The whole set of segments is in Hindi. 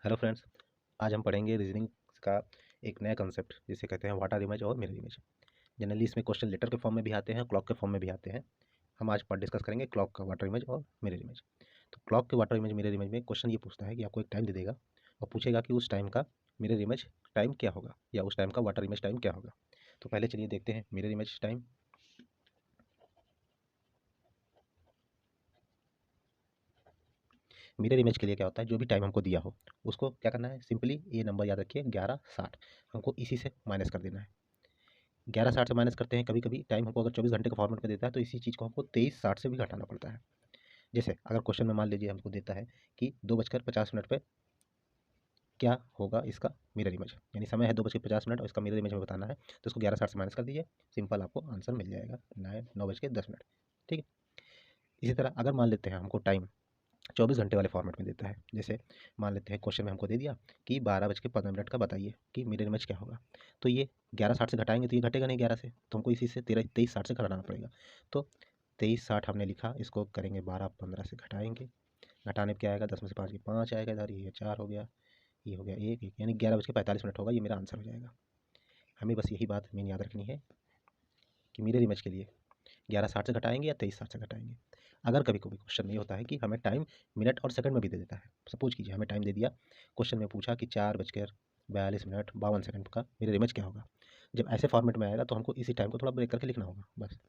हेलो फ्रेंड्स, आज हम पढ़ेंगे रीजनिंग का एक नया कंसेप्ट जिसे कहते हैं वाटर इमेज और मिरर इमेज। जनरली इसमें क्वेश्चन लेटर के फॉर्म में भी आते हैं, क्लॉक के फॉर्म में भी आते हैं। हम आज पर डिस्कस करेंगे क्लॉक का वाटर इमेज और मिरर इमेज। तो क्लॉक के वाटर इमेज मिरर इमेज में क्वेश्चन ये पूछता है कि आपको एक टाइम दे देगा और पूछेगा कि उस टाइम का मिरर इमेज टाइम क्या होगा या उस टाइम का वाटर इमेज टाइम क्या होगा। तो पहले चलिए देखते हैं mirror image time. Mirror image के लिए क्या होता है, जो भी टाइम हमको दिया हो उसको क्या करना है, सिंपली ये नंबर याद रखिए 11:60, हमको इसी से माइनस कर देना है। 11:60 से माइनस करते हैं। कभी कभी टाइम हमको अगर 24 घंटे का फॉर्मेट में देता है तो इसी चीज़ को हमको 23:60 से भी घटाना पड़ता है। जैसे अगर क्वेश्चन में मान लीजिए हमको देता है कि 2:50 पे क्या होगा इसका मिरर इमेज, यानी समय है 2:50 और इसका मिरर इमेज में बताना है, तो इसको 11:60 से माइनस कर दीजिए, सिंपल आपको आंसर मिल जाएगा 9:10। ठीक है। इसी तरह अगर मान लेते हैं हमको टाइम 24 घंटे वाले फॉर्मेट में देता है, जैसे मान लेते हैं क्वेश्चन में हमको दे दिया कि 12:15 का बताइए कि मिरर इमेज क्या होगा, तो ये 11:60 से घटाएंगे तो ये घटेगा नहीं 11 से, तो हमको इसी से 23:60 से घटाना पड़ेगा। तो 23:60 हमने लिखा, इसको करेंगे 12:15 से घटाएंगे, घटाने पे क्या आएगा, 10 में से 5 की 5 आएगा, इधर ये 4 हो गया, ये हो गया 1 यानी 11:45 होगा, ये मेरा आंसर हो जाएगा। हमें बस यही बात मेन याद रखनी है कि मिरर इमेज के लिए 11:60 से घटाएंगे या 23:60 से घटाएंगे। अगर कभी कभी क्वेश्चन में ये होता है कि हमें टाइम मिनट और सेकंड में भी दे देता है। सपोज कीजिए हमें टाइम दे दिया, क्वेश्चन में पूछा कि 4:42 का मिरर इमेज क्या होगा। जब ऐसे फॉर्मेट में आएगा तो हमको इसी टाइम को थोड़ा ब्रेक करके लिखना होगा। बस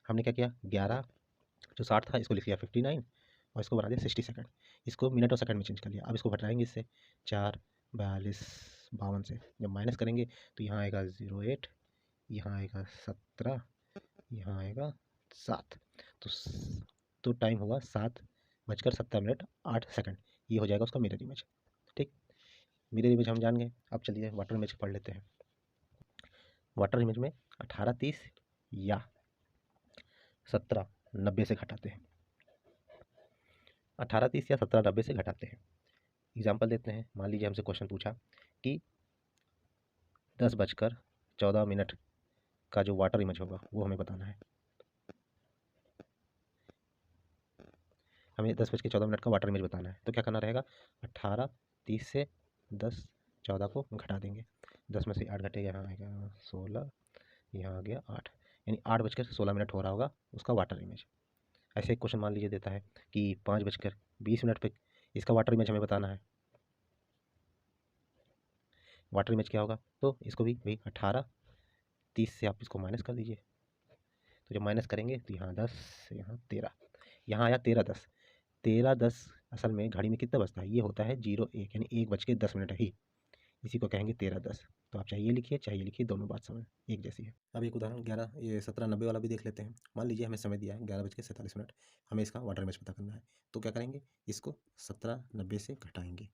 हमने क्या किया, 11 जो 60 था इसको लिख लिया 59 और इसको बना दिया 60 सेकंड, इसको मिनट और सेकंड में चेंज कर लिया। अब इसको घटाएंगे इससे 4:42 से जब माइनस करेंगे तो यहाँ आएगा 08, यहाँ आएगा 17, यहाँ आएगा 7। तो तो टाइम हुआ 7:17:08। ये हो जाएगा उसका मिरर इमेज। ठीक, मिरर इमेज हम जान गए। अब चलिए वाटर इमेज पढ़ लेते हैं। वाटर इमेज में 18:30 या 17:90 से घटाते हैं। 18:30 या 17:90 से घटाते हैं। एग्जाम्पल देते हैं, मान लीजिए हमसे क्वेश्चन पूछा कि 10:14 का जो वाटर इमेज होगा वो हमें बताना है। हमें 10:14 का वाटर इमेज बताना है, तो क्या करना रहेगा, 18:30 से 10:14 को घटा देंगे। 10 में से 8 घटेगा, यहाँ आएगा 16, यहाँ आ गया 8, यानी 8:16 हो रहा होगा उसका वाटर इमेज। ऐसे एक क्वेश्चन मान लीजिए देता है कि 5:20 पे इसका वाटर इमेज हमें बताना है। वाटर इमेज क्या होगा, तो इसको भी वही 18:30 से आप इसको माइनस कर दीजिए। तो जब माइनस करेंगे तो यहाँ 10, यहाँ 13, यहाँ आया 13:10। 13:10 असल में घड़ी में कितना बजता है, ये होता है 01, यानी 1:10 ही, इसी को कहेंगे 13:10। तो आप चाहे ये लिखिए चाहे ये लिखिए, दोनों बात समझ एक जैसी है। अब एक उदाहरण 17:90 वाला भी देख लेते हैं। मान लीजिए हमें समय दिया है 11:47, हमें इसका वाटर इमेज पता करना है। तो क्या करेंगे, इसको 17:90 से घटाएंगे।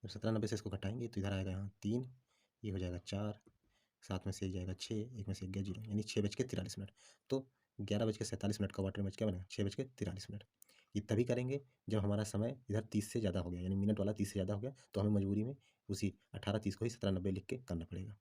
जब 17:90 से इसको घटाएंगे तो इधर आएगा यहाँ 3, ये हो जाएगा 4, 7 में से 1 जाएगा 6, 1 में से 1 गया 0, यानी 6:43। तो 11:47 का वाटर इमेज क्या बनेगा, 6:43। ये तभी करेंगे जब हमारा समय इधर 30 से ज़्यादा हो गया, यानी मिनट वाला 30 से ज़्यादा हो गया, तो हमें मजबूरी में उसी 18:30 को ही 17:90 लिख के करना पड़ेगा।